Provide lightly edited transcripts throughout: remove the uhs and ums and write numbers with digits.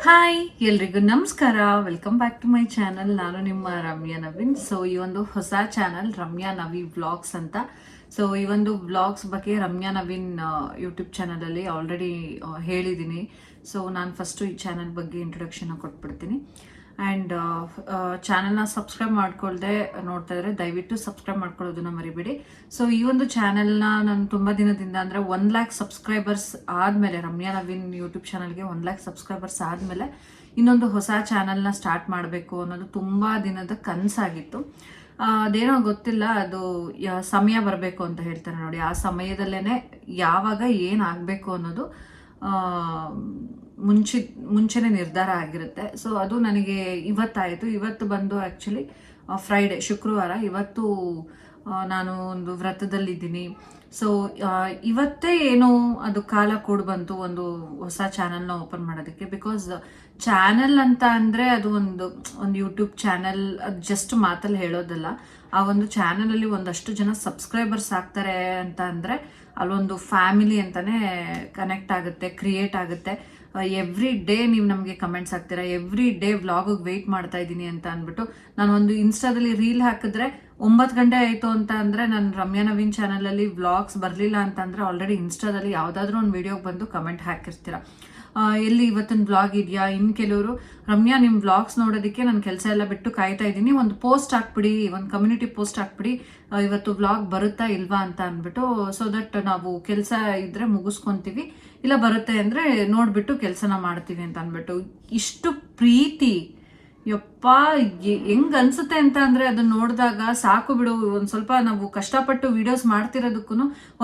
Hi ಎಲ್ರಿಗೂ ನಮಸ್ಕಾರ. Welcome back to my channel. ನಾನು ನಿಮ್ಮ ರಮ್ಯಾ ನವೀನ್. ಸೊ ಈ ಒಂದು ಹೊಸ ಚಾನಲ್ ರಮ್ಯಾ ನವಿ ವ್ಲಾಗ್ಸ್ ಅಂತ. ಸೊ ಈ ಒಂದು ವ್ಲಾಗ್ಸ್ ಬಗ್ಗೆ ರಮ್ಯಾ ನವೀನ್ ಯೂಟ್ಯೂಬ್ ಚಾನಲಲ್ಲಿ ಆಲ್ರೆಡಿ ಹೇಳಿದ್ದೀನಿ. ಸೊ ನಾನು ಫಸ್ಟು ಈ ಚಾನಲ್ ಬಗ್ಗೆ ಇಂಟ್ರೊಡಕ್ಷನ್ ಕೊಟ್ಬಿಡ್ತೀನಿ. ಆ್ಯಂಡ್ ಚಾನಲ್ನ ಸಬ್ಸ್ಕ್ರೈಬ್ ಮಾಡ್ಕೊಳ್ದೆ ನೋಡ್ತಾ ಇದ್ರೆ ದಯವಿಟ್ಟು ಸಬ್ಸ್ಕ್ರೈಬ್ ಮಾಡ್ಕೊಳ್ಳೋದನ್ನ ಮರಿಬೇಡಿ. ಸೊ ಈ ಒಂದು ಚಾನಲ್ನ ನಾನು ತುಂಬ ದಿನದಿಂದ ಅಂದರೆ 1,00,000 ಸಬ್ಸ್ಕ್ರೈಬರ್ಸ್ ಆದಮೇಲೆ, ರಮ್ಯಾ ನವೀನ್ ಯೂಟ್ಯೂಬ್ ಚಾನಲ್ಗೆ 1,00,000 ಸಬ್ಸ್ಕ್ರೈಬರ್ಸ್ ಆದಮೇಲೆ ಇನ್ನೊಂದು ಹೊಸ ಚಾನಲ್ನ ಸ್ಟಾರ್ಟ್ ಮಾಡಬೇಕು ಅನ್ನೋದು ತುಂಬ ದಿನದ ಕನಸಾಗಿತ್ತು. ಅದೇನೋ ಗೊತ್ತಿಲ್ಲ, ಅದು ಸಮಯ ಬರಬೇಕು ಅಂತ ಹೇಳ್ತಾರೆ ನೋಡಿ, ಆ ಸಮಯದಲ್ಲೇ ಯಾವಾಗ ಏನಾಗಬೇಕು ಅನ್ನೋದು ಮುಂಚೆನೇ ನಿರ್ಧಾರ ಆಗಿರುತ್ತೆ. ಸೊ ಅದು ನನಗೆ ಇವತ್ತಾಯಿತು. ಇವತ್ತು ಬಂದು ಆ್ಯಕ್ಚುಲಿ ಫ್ರೈಡೆ, ಶುಕ್ರವಾರ. ಇವತ್ತು ನಾನು ಒಂದು ವ್ರತದಲ್ಲಿದ್ದೀನಿ. ಸೊ ಇವತ್ತೇ ಏನೋ ಅದು ಕಾಲ ಕೂಡ ಬಂತು ಒಂದು ಹೊಸ ಚಾನಲ್ನ ಓಪನ್ ಮಾಡೋದಕ್ಕೆ. ಬಿಕಾಸ್ ಚಾನಲ್ ಅಂತ ಅಂದರೆ ಅದು ಒಂದು ಯೂಟ್ಯೂಬ್ ಚಾನಲ್, ಅದು ಜಸ್ಟ್ ಮಾತಲ್ಲಿ ಹೇಳೋದಲ್ಲ. ಆ ಒಂದು ಚಾನಲಲ್ಲಿ ಒಂದಷ್ಟು ಜನ ಸಬ್ಸ್ಕ್ರೈಬರ್ಸ್ ಆಗ್ತಾರೆ ಅಂತ ಅಂದರೆ ಅಲ್ಲೊಂದು ಫ್ಯಾಮಿಲಿ ಅಂತಲೇ ಕನೆಕ್ಟ್ ಆಗುತ್ತೆ, ಕ್ರಿಯೇಟ್ ಆಗುತ್ತೆ. ಎವ್ರಿ ಡೇ ನೀವು ನಮಗೆ ಕಮೆಂಟ್ಸ್ ಹಾಕ್ತೀರಾ, ಎವ್ರಿ ಡೇ ವ್ಲಾಗಿಗೆ ವೆಯ್ಟ್ ಮಾಡ್ತಾ ಇದ್ದೀನಿ ಅಂತ ಅಂದ್ಬಿಟ್ಟು. ನಾನು ಒಂದು ಇನ್ಸ್ಟಾದಲ್ಲಿ ರೀಲ್ ಹಾಕಿದ್ರೆ 9 ಗಂಟೆ ಆಯಿತು ಅಂತ ಅಂದರೆ ನಾನು ರಮ್ಯಾ ನವೀನ್ ಚಾನಲಲ್ಲಿ ವ್ಲಾಗ್ಸ್ ಬರಲಿಲ್ಲ ಅಂತಂದರೆ ಆಲ್ರೆಡಿ ಇನ್ಸ್ಟಾದಲ್ಲಿ ಯಾವುದಾದ್ರೂ ಒಂದು ವಿಡಿಯೋಗೆ ಬಂದು ಕಮೆಂಟ್ ಹಾಕಿರ್ತೀರ, ಎಲ್ಲಿ ಇವತ್ತಿನ ವ್ಲಾಗ್ ಇದೆಯಾ. ಇನ್ನು ಕೆಲವರು, ರಮ್ಯಾ ನಿಮ್ಮ ವ್ಲಾಗ್ಸ್ ನೋಡೋದಕ್ಕೆ ನಾನು ಕೆಲಸ ಎಲ್ಲ ಬಿಟ್ಟು ಕಾಯ್ತಾ ಇದ್ದೀನಿ, ಒಂದು ಪೋಸ್ಟ್ ಹಾಕ್ಬಿಡಿ, ಒಂದು ಕಮ್ಯುನಿಟಿ ಪೋಸ್ಟ್ ಹಾಕ್ಬಿಡಿ, ಇವತ್ತು ವ್ಲಾಗ್ ಬರುತ್ತಾ ಇಲ್ವಾ ಅಂತ ಅಂದ್ಬಿಟ್ಟು. ಸೊ ದಟ್ ನಾವು ಕೆಲಸ ಇದ್ದರೆ ಮುಗಿಸ್ಕೊತೀವಿ, ಇಲ್ಲ ಬರುತ್ತೆ ಅಂದರೆ ನೋಡಿಬಿಟ್ಟು ಕೆಲಸನ ಮಾಡ್ತೀವಿ ಅಂತ ಅಂದ್ಬಿಟ್ಟು. ಇಷ್ಟು ಪ್ರೀತಿ ಯಪ್ಪ ಹೆಂಗ್ ಅನ್ಸುತ್ತೆ ಅಂತ ಅಂದರೆ ಅದನ್ನ ನೋಡಿದಾಗ ಸಾಕು ಬಿಡು. ಒಂದು ಸ್ವಲ್ಪ ನಾವು ಕಷ್ಟಪಟ್ಟು ವಿಡಿಯೋಸ್ ಮಾಡ್ತಿರೋದಕ್ಕೂ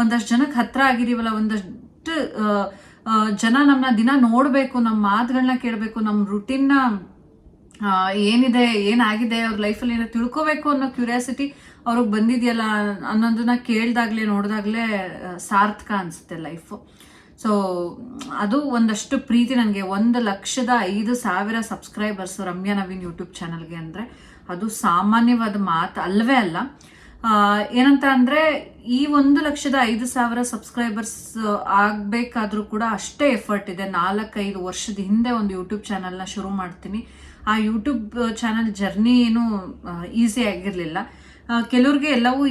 ಒಂದಷ್ಟು ಜನಕ್ಕೆ ಹತ್ರ ಆಗಿದೀವಲ್ಲ, ಒಂದಷ್ಟು ಜನ ನಮ್ಮನ್ನ ದಿನ ನೋಡಬೇಕು, ನಮ್ಮ ಮಾತುಗಳನ್ನ ಕೇಳಬೇಕು, ನಮ್ಮ ರುಟೀನ್ನ ಏನಿದೆ, ಏನಾಗಿದೆ ಅವ್ರ ಲೈಫಲ್ಲಿ ಏನೋ ತಿಳ್ಕೋಬೇಕು ಅನ್ನೋ ಕ್ಯೂರಿಯಾಸಿಟಿ ಅವ್ರಿಗೆ ಬಂದಿದೆಯಲ್ಲ ಅನ್ನೋದನ್ನ ಕೇಳಿದಾಗಲೇ, ನೋಡಿದಾಗಲೇ ಸಾರ್ಥಕ ಅನಿಸುತ್ತೆ ಲೈಫು. ಸೊ ಅದು ಒಂದಷ್ಟು ಪ್ರೀತಿ ನನಗೆ. 1,05,000 ಸಬ್ಸ್ಕ್ರೈಬರ್ಸ್ ರಮ್ಯಾ ನವೀನ್ ಯೂಟ್ಯೂಬ್ ಚಾನಲ್ಗೆ ಅಂದರೆ ಅದು ಸಾಮಾನ್ಯವಾದ ಮಾತು ಅಲ್ಲವೇ ಅಲ್ಲ. ಏನಂತ ಅಂದರೆ ಈ 1,05,000 ಸಬ್ಸ್ಕ್ರೈಬರ್ಸ್ ಆಗಬೇಕಾದ್ರೂ ಕೂಡ ಅಷ್ಟೇ ಎಫರ್ಟ್ ಇದೆ. 4-5 ವರ್ಷದ ಹಿಂದೆ ಒಂದು ಯೂಟ್ಯೂಬ್ ಚಾನಲ್ನ ಶುರು ಮಾಡ್ತೀನಿ. ಆ ಯೂಟ್ಯೂಬ್ ಚಾನಲ್ ಜರ್ನಿ ಏನು ಈಸಿ ಆಗಿರಲಿಲ್ಲ. ಕೆಲವ್ರಿಗೆ ಎಲ್ಲವೂ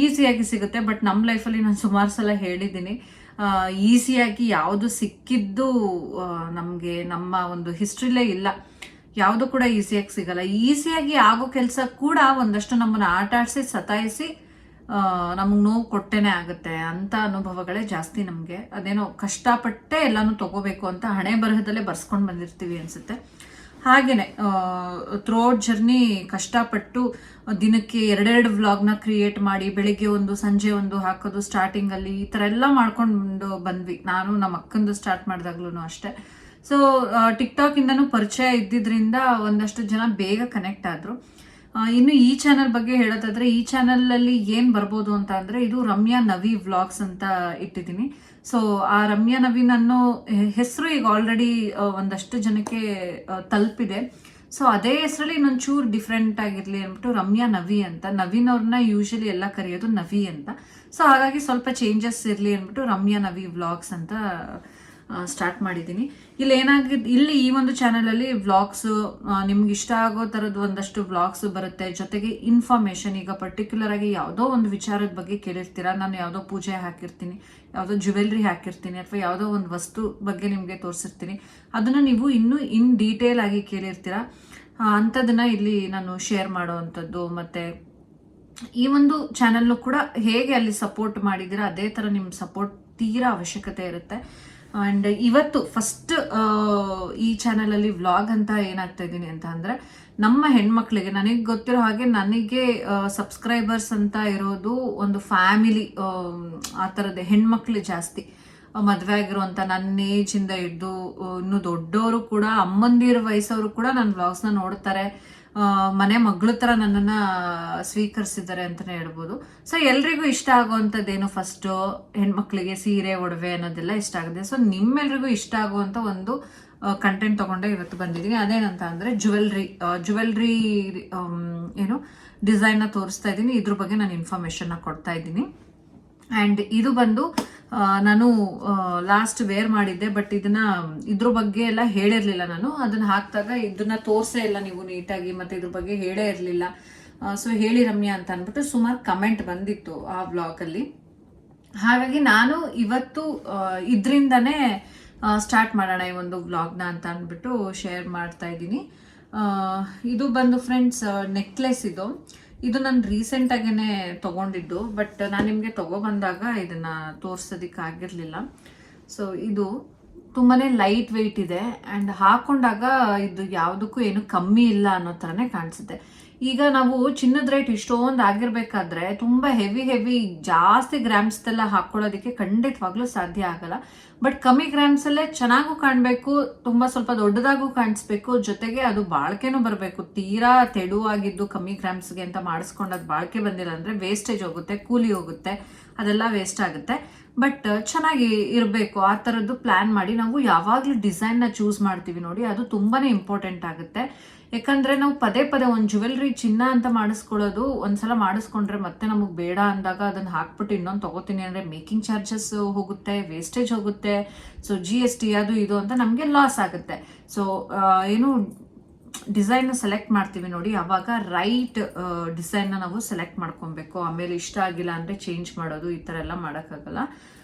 ಈಸಿಯಾಗಿ ಸಿಗುತ್ತೆ, ಬಟ್ ನಮ್ಮ ಲೈಫಲ್ಲಿ ನಾನು ಸುಮಾರು ಸಲ ಹೇಳಿದ್ದೀನಿ, ಈಸಿಯಾಗಿ ಯಾವುದು ಸಿಕ್ಕಿದ್ದು ನಮಗೆ ನಮ್ಮ ಒಂದು ಹಿಸ್ಟ್ರಿಲೇ ಇಲ್ಲ. ಯಾವುದು ಕೂಡ ಈಸಿಯಾಗಿ ಸಿಗಲ್ಲ. ಈಸಿಯಾಗಿ ಆಗೋ ಕೆಲಸ ಕೂಡ ಒಂದಷ್ಟು ನಮ್ಮನ್ನು ಆಟ ಆಡಿಸಿ ಸತಾಯಿಸಿ ನಮಗೆ ನೋವು ಕೊಟ್ಟೇನೆ ಆಗುತ್ತೆ. ಅಂಥ ಅನುಭವಗಳೇ ಜಾಸ್ತಿ ನಮಗೆ. ಅದೇನೋ ಕಷ್ಟಪಟ್ಟೆ ಎಲ್ಲನೂ ತಗೋಬೇಕು ಅಂತ ಹಣೆ ಬರಹದಲ್ಲೇ ಬರ್ಸ್ಕೊಂಡು ಬಂದಿರ್ತೀವಿ ಅನಿಸುತ್ತೆ. ಹಾಗೆಯೇ ಥ್ರೂಔಟ್ ಜರ್ನಿ ಕಷ್ಟಪಟ್ಟು ದಿನಕ್ಕೆ 2 ವ್ಲಾಗ್ನ ಕ್ರಿಯೇಟ್ ಮಾಡಿ, ಬೆಳಿಗ್ಗೆ ಒಂದು ಸಂಜೆ ಒಂದು ಹಾಕೋದು, ಸ್ಟಾರ್ಟಿಂಗಲ್ಲಿ ಈ ಥರ ಎಲ್ಲ ಮಾಡ್ಕೊಂಡು ಬಂದ್ವಿ. ನಾನು ನಮ್ಮ ಅಕ್ಕಂದು ಸ್ಟಾರ್ಟ್ ಮಾಡಿದಾಗ್ಲೂ ಅಷ್ಟೇ. ಸೊ ಟಿಕ್ಟಾಕಿಂದನೂ ಪರಿಚಯ ಇದ್ದಿದ್ದರಿಂದ ಒಂದಷ್ಟು ಜನ ಬೇಗ ಕನೆಕ್ಟ್ ಆದರು. ಇನ್ನು ಈ ಚಾನಲ್ ಬಗ್ಗೆ ಹೇಳೋದಾದ್ರೆ, ಈ ಚಾನಲಲ್ಲಿ ಏನು ಬರ್ಬೋದು ಅಂತ ಅಂದರೆ, ಇದು ರಮ್ಯಾ ನವಿ ವ್ಲಾಗ್ಸ್ ಅಂತ ಇಟ್ಟಿದ್ದೀನಿ. ಸೊ ಆ ರಮ್ಯಾ ನವೀನ್ ಅನ್ನೋ ಹೆಸರು ಈಗ ಆಲ್ರೆಡಿ ಒಂದಷ್ಟು ಜನಕ್ಕೆ ತಲುಪಿದೆ. ಸೊ ಅದೇ ಹೆಸರಲ್ಲಿ ಇನ್ನೊಂಚೂರು ಡಿಫ್ರೆಂಟ್ ಆಗಿರಲಿ ಅಂದ್ಬಿಟ್ಟು ರಮ್ಯಾ ನವಿ ಅಂತ. ನವೀನ್ ಅವ್ರನ್ನ ಯೂಶಲಿ ಎಲ್ಲ ಕರೆಯೋದು ನವಿ ಅಂತ. ಸೊ ಹಾಗಾಗಿ ಸ್ವಲ್ಪ ಚೇಂಜಸ್ ಇರಲಿ ಅಂದ್ಬಿಟ್ಟು ರಮ್ಯಾ ನವಿ ವ್ಲಾಗ್ಸ್ ಅಂತ ಸ್ಟಾರ್ಟ್ ಮಾಡಿದ್ದೀನಿ. ಇಲ್ಲಿ ಈ ಒಂದು ಚಾನಲಲ್ಲಿ ವ್ಲಾಗ್ಸು, ನಿಮ್ಗೆ ಇಷ್ಟ ಆಗೋ ಥರದ್ದು ಒಂದಷ್ಟು ವ್ಲಾಗ್ಸು ಬರುತ್ತೆ. ಜೊತೆಗೆ ಇನ್ಫಾರ್ಮೇಷನ್, ಈಗ ಪರ್ಟಿಕ್ಯುಲರ್ ಆಗಿ ಯಾವುದೋ ಒಂದು ವಿಚಾರದ ಬಗ್ಗೆ ಕೇಳಿರ್ತೀರ, ನಾನು ಯಾವುದೋ ಪೂಜೆ ಹಾಕಿರ್ತೀನಿ, ಯಾವುದೋ ಜ್ಯುವೆಲ್ರಿ ಹಾಕಿರ್ತೀನಿ, ಅಥವಾ ಯಾವುದೋ ಒಂದು ವಸ್ತು ಬಗ್ಗೆ ನಿಮಗೆ ತೋರಿಸಿರ್ತೀನಿ, ಅದನ್ನು ನೀವು ಇನ್ನೂ ಡೀಟೇಲ್ ಆಗಿ ಕೇಳಿರ್ತೀರ. ಅಂಥದ್ದನ್ನು ಇಲ್ಲಿ ನಾನು ಶೇರ್ ಮಾಡೋ ಅಂಥದ್ದು. ಮತ್ತು ಈ ಒಂದು ಚಾನಲ್ಲು ಕೂಡ ಹೇಗೆ ಅಲ್ಲಿ ಸಪೋರ್ಟ್ ಮಾಡಿದ್ದೀರಾ ಅದೇ ಥರ ನಿಮ್ಮ ಸಪೋರ್ಟ್ ತೀರಾ ಅವಶ್ಯಕತೆ ಇರುತ್ತೆ. ಆ್ಯಂಡ್ ಇವತ್ತು ಫಸ್ಟ್ ಈ ಚಾನಲಲ್ಲಿ ವ್ಲಾಗ್ ಅಂತ ಏನಾಗ್ತಾ ಇದ್ದೀನಿ ಅಂತ ಅಂದರೆ, ನಮ್ಮ ಹೆಣ್ಮಕ್ಳಿಗೆ, ನನಗೆ ಗೊತ್ತಿರೋ ಹಾಗೆ ನನಗೆ ಸಬ್ಸ್ಕ್ರೈಬರ್ಸ್ ಅಂತ ಇರೋದು ಒಂದು ಫ್ಯಾಮಿಲಿ, ಆ ಥರದ್ದೇ ಹೆಣ್ಮಕ್ಳು ಜಾಸ್ತಿ. ಮದುವೆ ಆಗಿರುವಂಥ ನನ್ನ ಏಜಿಂದ ಹಿಡ್ದು ಇನ್ನೂ ದೊಡ್ಡವರು ಕೂಡ, ಅಮ್ಮಂದಿರ ವಯಸ್ಸವರು ಕೂಡ ನನ್ನ ವ್ಲಾಗ್ಸ್ನ ನೋಡ್ತಾರೆ. ಮನೆ ಮಗಳ ಥರ ನನ್ನನ್ನು ಸ್ವೀಕರಿಸಿದ್ದಾರೆ ಅಂತಲೇ ಹೇಳ್ಬೋದು. ಸೊ ಎಲ್ರಿಗೂ ಇಷ್ಟ ಆಗುವಂಥದ್ದೇನು, ಫಸ್ಟು ಹೆಣ್ಮಕ್ಳಿಗೆ ಸೀರೆ ಒಡವೆ ಅನ್ನೋದೆಲ್ಲ ಇಷ್ಟ ಆಗುತ್ತೆ. ಸೊ ನಿಮ್ಮೆಲ್ರಿಗೂ ಇಷ್ಟ ಆಗುವಂಥ ಒಂದು ಕಂಟೆಂಟ್ ತೊಗೊಂಡೆ ಇವತ್ತು ಬಂದಿದ್ದೀನಿ. ಅದೇನಂತ ಅಂದರೆ ಜ್ಯುವೆಲ್ರಿ ಏನು ಡಿಸೈನ್ನ ತೋರಿಸ್ತಾ ಇದ್ದೀನಿ. ಇದ್ರ ಬಗ್ಗೆ ನಾನು ಇನ್ಫಾರ್ಮೇಷನ್ನ ಕೊಡ್ತಾ ಇದ್ದೀನಿ. ಆ್ಯಂಡ್ ಇದು ಬಂದು ನಾನು ಲಾಸ್ಟ್ ವೇರ್ ಮಾಡಿದ್ದೆ, ಬಟ್ ಇದ್ರ ಬಗ್ಗೆ ಎಲ್ಲ ಹೇಳಿರಲಿಲ್ಲ. ನಾನು ಅದನ್ನು ಹಾಕಿದಾಗ ಇದನ್ನ ತೋರಿಸೇ ಇಲ್ಲ ನೀವು ನೀಟಾಗಿ, ಮತ್ತು ಇದ್ರ ಬಗ್ಗೆ ಹೇಳೇ ಇರಲಿಲ್ಲ. ಸೊ ಹೇಳಿ ರಮ್ಯಾ ಅಂತ ಅಂದ್ಬಿಟ್ಟು ಸುಮಾರು ಕಮೆಂಟ್ ಬಂದಿತ್ತು ಆ ವ್ಲಾಗಲ್ಲಿ. ಹಾಗಾಗಿ ನಾನು ಇವತ್ತು ಇದರಿಂದನೇ ಸ್ಟಾರ್ಟ್ ಮಾಡೋಣ ಈ ಒಂದು ವ್ಲಾಗ್ನ ಅಂತ ಅಂದ್ಬಿಟ್ಟು ಶೇರ್ ಮಾಡ್ತಾ ಇದ್ದೀನಿ. ಇದು ಬಂದು ಫ್ರೆಂಡ್ಸ್ ನೆಕ್ಲೆಸ್. ಇದು ನಾನು ರೀಸೆಂಟಾಗೇ ತೊಗೊಂಡಿದ್ದು, ಬಟ್ ನಾನು ನಿಮಗೆ ತೊಗೊಬಂದಾಗ ಇದನ್ನು ತೋರಿಸೋದಕ್ಕೆ ಆಗಿರಲಿಲ್ಲ. ಸೊ ಇದು ತುಂಬಾ ಲೈಟ್ ವೆಯ್ಟ್ ಇದೆ, ಆ್ಯಂಡ್ ಹಾಕೊಂಡಾಗ ಇದು ಯಾವುದಕ್ಕೂ ಏನು ಕಮ್ಮಿ ಇಲ್ಲ ಅನ್ನೋ ಥರನೇ ಕಾಣಿಸುತ್ತೆ. ಈಗ ನಾವು ಚಿನ್ನದ ರೇಟ್ ಇಷ್ಟೊಂದು ಆಗಿರ್ಬೇಕಾದ್ರೆ ತುಂಬ ಹೆವಿ ಜಾಸ್ತಿ ಗ್ರಾಮ್ಸ್ದೆಲ್ಲ ಹಾಕ್ಕೊಳ್ಳೋದಕ್ಕೆ ಖಂಡಿತವಾಗ್ಲೂ ಸಾಧ್ಯ ಆಗಲ್ಲ. ಬಟ್ ಕಮ್ಮಿ ಗ್ರಾಮ್ಸಲ್ಲೇ ಚೆನ್ನಾಗೂ ಕಾಣಬೇಕು, ತುಂಬ ಸ್ವಲ್ಪ ದೊಡ್ಡದಾಗೂ ಕಾಣಿಸ್ಬೇಕು, ಜೊತೆಗೆ ಅದು ಬಾಳ್ಕೆನೂ ಬರಬೇಕು. ತೀರಾ ತೆಳುವಾಗಿದ್ದು ಕಮ್ಮಿ ಗ್ರಾಮ್ಸ್ಗೆ ಅಂತ ಮಾಡಿಸ್ಕೊಂಡು ಅದು ಬಾಳ್ಕೆ ಬಂದಿಲ್ಲ ಅಂದರೆ ವೇಸ್ಟೇಜ್ ಹೋಗುತ್ತೆ, ಕೂಲಿ ಹೋಗುತ್ತೆ, ಅದೆಲ್ಲ ವೇಸ್ಟ್ ಆಗುತ್ತೆ. ಬಟ್ ಚೆನ್ನಾಗಿ ಇರಬೇಕು, ಆ ಥರದ್ದು ಪ್ಲ್ಯಾನ್ ಮಾಡಿ ನಾವು ಯಾವಾಗಲೂ ಡಿಸೈನ್ನ ಚೂಸ್ ಮಾಡ್ತೀವಿ ನೋಡಿ, ಅದು ತುಂಬಾ ಇಂಪಾರ್ಟೆಂಟ್ ಆಗುತ್ತೆ. ಯಾಕಂದರೆ ನಾವು ಪದೇ ಒಂದು ಜ್ಯುವೆಲ್ರಿ ಚಿನ್ನ ಅಂತ ಮಾಡಿಸ್ಕೊಳ್ಳೋದು ಒಂದ್ಸಲ ಮಾಡಿಸ್ಕೊಂಡ್ರೆ ಮತ್ತೆ ನಮಗೆ ಬೇಡ ಅಂದಾಗ ಅದನ್ನು ಹಾಕ್ಬಿಟ್ಟು ಇನ್ನೊಂದು ತೊಗೋತೀನಿ ಅಂದರೆ ಮೇಕಿಂಗ್ ಚಾರ್ಜಸ್ ಹೋಗುತ್ತೆ, ವೇಸ್ಟೇಜ್ ಹೋಗುತ್ತೆ. ಸೊ GST ಅದು ಇದು ಅಂತ ನಮಗೆ ಲಾಸ್ ಆಗುತ್ತೆ. ಸೊ ಏನು ಡಿಸೈನ್ನ ಸೆಲೆಕ್ಟ್ ಮಾಡ್ತೀವಿ ನೋಡಿ, ಆವಾಗ ರೈಟ್ ಡಿಸೈನ್ನ ನಾವು ಸೆಲೆಕ್ಟ್ ಮಾಡ್ಕೊಬೇಕು. ಆಮೇಲೆ ಇಷ್ಟ ಆಗಿಲ್ಲ ಅಂದರೆ ಚೇಂಜ್ ಮಾಡೋದು, ಈ ಥರ ಎಲ್ಲ ಮಾಡೋಕ್ಕಾಗಲ್ಲ.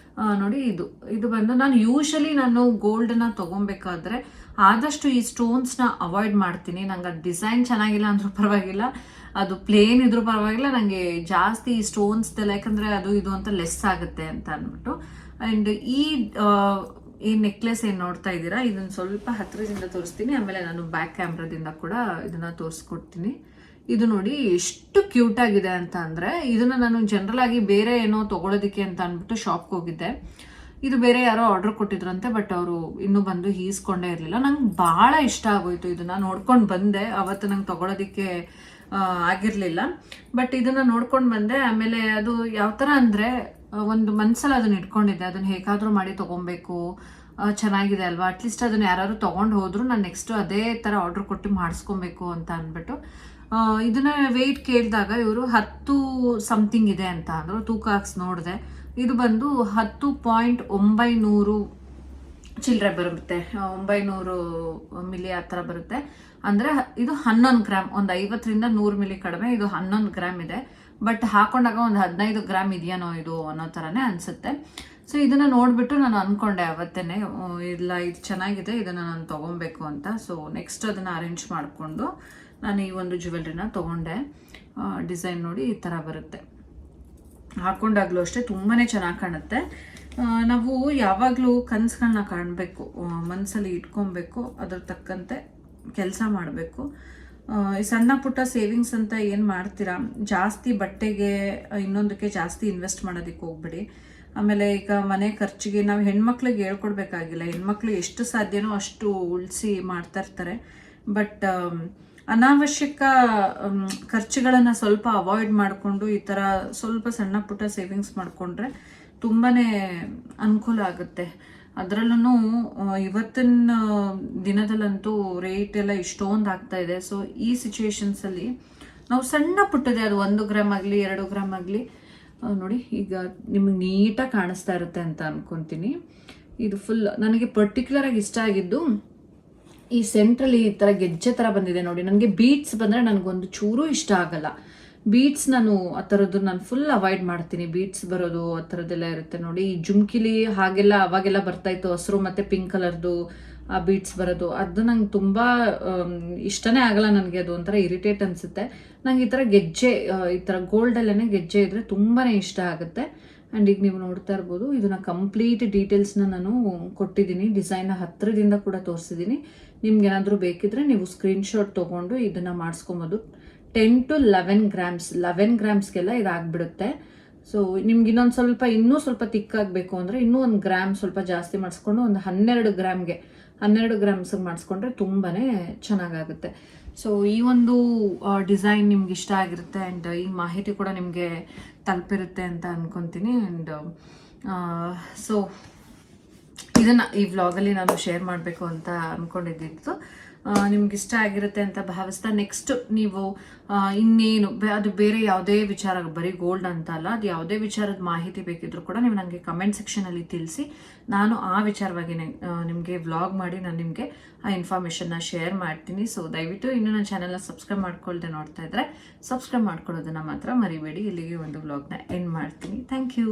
ನೋಡಿ ಇದು ಬಂದು ನಾನು ಯೂಶಲಿ ಗೋಲ್ಡನ್ನ ತೊಗೊಬೇಕಾದ್ರೆ ಆದಷ್ಟು ಈ ಸ್ಟೋನ್ಸ್ನ ಅವಾಯ್ಡ್ ಮಾಡ್ತೀನಿ. ನಂಗೆ ಅದು ಡಿಸೈನ್ ಚೆನ್ನಾಗಿಲ್ಲ ಅಂದ್ರೂ ಪರವಾಗಿಲ್ಲ, ಅದು ಪ್ಲೇನ್ ಇದ್ರೂ ಪರವಾಗಿಲ್ಲ, ನನಗೆ ಜಾಸ್ತಿ ಈ ಸ್ಟೋನ್ಸ್ದೆಲ್ಲ, ಯಾಕಂದರೆ ಅದು ಇದು ಅಂತ ಲೆಸ್ ಆಗುತ್ತೆ ಅಂತ ಅಂದ್ಬಿಟ್ಟು. ಆ್ಯಂಡ್ ಈ ನೆಕ್ಲೆಸ್ ಏನು ನೋಡ್ತಾ ಇದ್ದೀರಾ, ಇದನ್ನು ಸ್ವಲ್ಪ ಹತ್ತಿರದಿಂದ ತೋರಿಸ್ತೀನಿ, ಆಮೇಲೆ ನಾನು ಬ್ಯಾಕ್ ಕ್ಯಾಮ್ರಾದಿಂದ ಕೂಡ ಇದನ್ನು ತೋರಿಸ್ಕೊಡ್ತೀನಿ. ಇದು ನೋಡಿ ಎಷ್ಟು ಕ್ಯೂಟ್ ಆಗಿದೆ ಅಂತ ಅಂದರೆ, ಇದನ್ನು ನಾನು ಜನರಲ್ ಆಗಿ ಬೇರೆ ಏನೋ ತೊಗೊಳೋದಕ್ಕೆ ಅಂತ ಅಂದ್ಬಿಟ್ಟು ಶಾಪ್ಗೆ ಹೋಗಿದ್ದೆ. ಇದು ಬೇರೆ ಯಾರೋ ಆರ್ಡರ್ ಕೊಟ್ಟಿದ್ರಂತೆ, ಬಟ್ ಅವರು ಇನ್ನೂ ಬಂದು ಈಸ್ಕೊಂಡೇ ಇರಲಿಲ್ಲ. ನಂಗೆ ಭಾಳ ಇಷ್ಟ ಆಗೋಯ್ತು, ಇದನ್ನು ನೋಡ್ಕೊಂಡು ಬಂದೆ. ಅವತ್ತು ನಂಗೆ ತೊಗೊಳೋದಕ್ಕೆ ಆಗಿರಲಿಲ್ಲ, ಬಟ್ ಇದನ್ನು ನೋಡ್ಕೊಂಡು ಬಂದೆ. ಆಮೇಲೆ ಅದು ಯಾವ ಥರ ಅಂದರೆ ಒಂದು ಮನಸ್ಸಲ್ಲಿ ಅದನ್ನು ಇಟ್ಕೊಂಡಿದ್ದೆ, ಅದನ್ನು ಹೇಗಾದರೂ ಮಾಡಿ ತೊಗೊಬೇಕು, ಚೆನ್ನಾಗಿದೆ ಅಲ್ವಾ, ಅಟ್ಲೀಸ್ಟ್ ಅದನ್ನು ಯಾರು ತೊಗೊಂಡು ಹೋದ್ರು ನಾನು ನೆಕ್ಸ್ಟು ಅದೇ ಥರ ಆರ್ಡ್ರ್ ಕೊಟ್ಟು ಮಾಡಿಸ್ಕೊಬೇಕು ಅಂತ ಅಂದ್ಬಿಟ್ಟು. ಇದನ್ನ ವೆಯ್ಟ್ ಕೇಳಿದಾಗ ಇವರು 10 ಸಮಥಿಂಗ್ ಇದೆ ಅಂತ ಅಂದರು. ತೂಕ ಹಾಕ್ಸ್ ನೋಡಿದೆ, ಇದು ಬಂದು 10.900 ಚಿಲ್ಲರೆ ಬರುತ್ತೆ, 900 ಮಿಲಿ ಆ ಥರ ಬರುತ್ತೆ. ಅಂದರೆ ಇದು 11 ಗ್ರಾಮ್, ಒಂದು 50ರಿಂದ 100 ಮಿಲಿ ಕಡಿಮೆ, ಇದು 11 ಗ್ರಾಮ್ ಇದೆ. ಬಟ್ ಹಾಕೊಂಡಾಗ ಒಂದು 15 ಗ್ರಾಮ್ ಇದೆಯೇನೋ ಇದು ಅನ್ನೋ ಥರನೇ ಅನಿಸುತ್ತೆ. ಸೊ ಇದನ್ನು ನೋಡಿಬಿಟ್ಟು ನಾನು ಅಂದ್ಕೊಂಡೆ ಅವತ್ತೇ, ಇಲ್ಲ ಇದು ಚೆನ್ನಾಗಿದೆ, ಇದನ್ನು ನಾನು ತೊಗೊಬೇಕು ಅಂತ. ಸೊ ನೆಕ್ಸ್ಟ್ ಅದನ್ನು ಅರೇಂಜ್ ಮಾಡಿಕೊಂಡು ನಾನು ಈ ಒಂದು ಜ್ಯುವೆಲ್ರಿನ ತೊಗೊಂಡೆ. ಡಿಸೈನ್ ನೋಡಿ ಈ ಥರ ಬರುತ್ತೆ, ಹಾಕ್ಕೊಂಡಾಗಲೂ ಅಷ್ಟೇ ತುಂಬಾ ಚೆನ್ನಾಗಿ ಕಾಣುತ್ತೆ. ನಾವು ಯಾವಾಗಲೂ ಕನಸುಗಳನ್ನ ಕಾಣಬೇಕು, ಮನಸ್ಸಲ್ಲಿ ಇಟ್ಕೊಬೇಕು, ಅದ್ರ ತಕ್ಕಂತೆ ಕೆಲಸ ಮಾಡಬೇಕು. ಈ ಸಣ್ಣ ಪುಟ್ಟ ಸೇವಿಂಗ್ಸ್ ಅಂತ ಏನು ಮಾಡ್ತೀರಾ, ಜಾಸ್ತಿ ಬಟ್ಟೆಗೆ ಇನ್ನೊಂದಕ್ಕೆ ಜಾಸ್ತಿ ಇನ್ವೆಸ್ಟ್ ಮಾಡೋದಕ್ಕೆ ಹೋಗ್ಬಿಡಿ. ಆಮೇಲೆ ಈಗ ಮನೆ ಖರ್ಚಿಗೆ ನಾವು ಹೆಣ್ಮಕ್ಳಿಗೆ ಹೇಳ್ಕೊಡ್ಬೇಕಾಗಿಲ್ಲ, ಹೆಣ್ಮಕ್ಳು ಎಷ್ಟು ಸಾಧ್ಯನೋ ಅಷ್ಟು ಉಳಿಸಿ ಮಾಡ್ತಾ ಇರ್ತಾರೆ. ಬಟ್ ಅನಾವಶ್ಯಕ ಖರ್ಚುಗಳನ್ನು ಸ್ವಲ್ಪ ಅವಾಯ್ಡ್ ಮಾಡಿಕೊಂಡು ಈ ಥರ ಸ್ವಲ್ಪ ಸಣ್ಣ ಪುಟ್ಟ ಸೇವಿಂಗ್ಸ್ ಮಾಡಿಕೊಂಡ್ರೆ ತುಂಬಾ ಅನುಕೂಲ ಆಗುತ್ತೆ. ಅದರಲ್ಲೂ ಇವತ್ತಿನ ದಿನದಲ್ಲಂತೂ ರೇಟ್ ಎಲ್ಲ ಇಷ್ಟೊಂದು ಆಗ್ತಾ ಇದೆ. ಸೊ ಈ ಸಿಚುವೇಶನ್ಸಲ್ಲಿ ನಾವು ಸಣ್ಣ ಪುಟ್ಟದೆ, ಅದು 1 ಗ್ರಾಮ್ ಆಗಲಿ 2 ಗ್ರಾಮ್ ಆಗಲಿ ನೋಡಿ, ಈಗ ನಿಮಗೆ ನೀಟಾಗಿ ಕಾಣಿಸ್ತಾ ಇರುತ್ತೆ ಅಂತ ಅನ್ಕೊತೀನಿ. ಇದು ಫುಲ್ ನನಗೆ ಪರ್ಟಿಕ್ಯುಲರಾಗಿ ಇಷ್ಟ ಆಗಿದ್ದು ಈ ಸೆಂಟ್ರಲ್ಲಿ ಈ ಥರ ಗೆಜ್ಜೆ ಥರ ಬಂದಿದೆ ನೋಡಿ. ನನಗೆ ಬೀಟ್ಸ್ ಬಂದರೆ ನನಗೊಂದು ಚೂರು ಇಷ್ಟ ಆಗಲ್ಲ. ಬೀಟ್ಸ್ ನಾನು ಆ ಥರದ್ದು ನಾನು ಫುಲ್ ಅವಾಯ್ಡ್ ಮಾಡ್ತೀನಿ. ಬೀಟ್ಸ್ ಬರೋದು ಆ ಥರದ್ದೆಲ್ಲ ಇರುತ್ತೆ ನೋಡಿ. ಈ ಜುಮ್ಕಿಲಿ ಹಾಗೆಲ್ಲ ಅವಾಗೆಲ್ಲ ಬರ್ತಾಯಿತ್ತು, ಹಸಿರು ಮತ್ತು ಪಿಂಕ್ ಕಲರ್ದು ಆ ಬೀಟ್ಸ್ ಬರೋದು, ಅದು ನಂಗೆ ತುಂಬ ಇಷ್ಟನೇ ಆಗಲ್ಲ. ನನಗೆ ಅದು ಒಂಥರ ಇರಿಟೇಟ್ ಅನಿಸುತ್ತೆ. ನಂಗೆ ಈ ಥರ ಗೆಜ್ಜೆ, ಈ ಥರ ಗೋಲ್ಡಲ್ಲೇ ಗೆಜ್ಜೆ ಇದ್ದರೆ ತುಂಬಾ ಇಷ್ಟ ಆಗುತ್ತೆ. ಆ್ಯಂಡ್ ಈಗ ನೀವು ನೋಡ್ತಾ ಇರ್ಬೋದು, ಇದನ್ನು ಕಂಪ್ಲೀಟ್ ಡೀಟೇಲ್ಸ್ನ ನಾನು ಕೊಟ್ಟಿದ್ದೀನಿ, ಡಿಸೈನ್ನ ಹತ್ತಿರದಿಂದ ಕೂಡ ತೋರಿಸಿದ್ದೀನಿ. ನಿಮ್ಗೇನಾದರೂ ಬೇಕಿದ್ರೆ ನೀವು ಸ್ಕ್ರೀನ್ಶಾಟ್ ತೊಗೊಂಡು ಇದನ್ನು ಮಾಡಿಸ್ಕೊಬೋದು. 10 to 11 ಗ್ರಾಮ್ಸ್, 11 ಗ್ರಾಮ್ಸ್ಗೆಲ್ಲ ಇದಾಗ್ಬಿಡುತ್ತೆ. ಸೊ ನಿಮ್ಗೆ ಇನ್ನೊಂದು ಸ್ವಲ್ಪ ಇನ್ನೂ ಸ್ವಲ್ಪ ತಿಕ್ಕಾಗಬೇಕು ಅಂದರೆ ಇನ್ನೂ 1 ಗ್ರಾಮ್ ಸ್ವಲ್ಪ ಜಾಸ್ತಿ ಮಾಡಿಸ್ಕೊಂಡು ಒಂದು 12 ಗ್ರಾಮ್ಸಿಗೆ ಮಾಡಿಸ್ಕೊಂಡ್ರೆ ತುಂಬಾ ಚೆನ್ನಾಗಾಗುತ್ತೆ. ಸೊ ಈ ಒಂದು ಡಿಸೈನ್ ನಿಮ್ಗೆ ಇಷ್ಟ ಆಗಿರುತ್ತೆ, ಆ್ಯಂಡ್ ಈ ಮಾಹಿತಿ ಕೂಡ ನಿಮಗೆ ತಲುಪಿರುತ್ತೆ ಅಂತ ಅಂದ್ಕೊತೀನಿ. ಆ್ಯಂಡ್ ಸೊ ಇದನ್ನು ಈ ವ್ಲಾಗಲ್ಲಿ ನಾನು ಶೇರ್ ಮಾಡಬೇಕು ಅಂತ ಅಂದ್ಕೊಂಡಿದ್ದಿತ್ತು. ನಿಮ್ಗೆ ಇಷ್ಟ ಆಗಿರುತ್ತೆ ಅಂತ ಭಾವಿಸ್ತಾ ನೆಕ್ಸ್ಟ್ ನೀವು ಇನ್ನೇನು ಅದು ಬೇರೆ ಯಾವುದೇ ವಿಚಾರ, ಬರೀ ಗೋಲ್ಡ್ ಅಂತ ಅಲ್ಲ, ಅದು ಯಾವುದೇ ವಿಚಾರದ ಮಾಹಿತಿ ಬೇಕಿದ್ರೂ ಕೂಡ ನೀವು ನನಗೆ ಕಮೆಂಟ್ ಸೆಕ್ಷನಲ್ಲಿ ತಿಳಿಸಿ. ನಾನು ಆ ವಿಚಾರವಾಗಿ ನಿಮಗೆ ವ್ಲಾಗ್ ಮಾಡಿ ನಾನು ನಿಮಗೆ ಆ ಇನ್ಫಾರ್ಮೇಷನ್ನ ಶೇರ್ ಮಾಡ್ತೀನಿ. ಸೊ ದಯವಿಟ್ಟು ಇನ್ನೂ ನನ್ನ ಚಾನಲ್ನ ಸಬ್ಸ್ಕ್ರೈಬ್ ಮಾಡ್ಕೊಳ್ದೆ ನೋಡ್ತಾ ಇದ್ದರೆ ಸಬ್ಸ್ಕ್ರೈಬ್ ಮಾಡ್ಕೊಳ್ಳೋದನ್ನು ಮಾತ್ರ ಮರಿಬೇಡಿ. ಇಲ್ಲಿಗೆ ಒಂದು ವ್ಲಾಗ್ನ ಎಂಡ್ ಮಾಡ್ತೀನಿ. Thank you.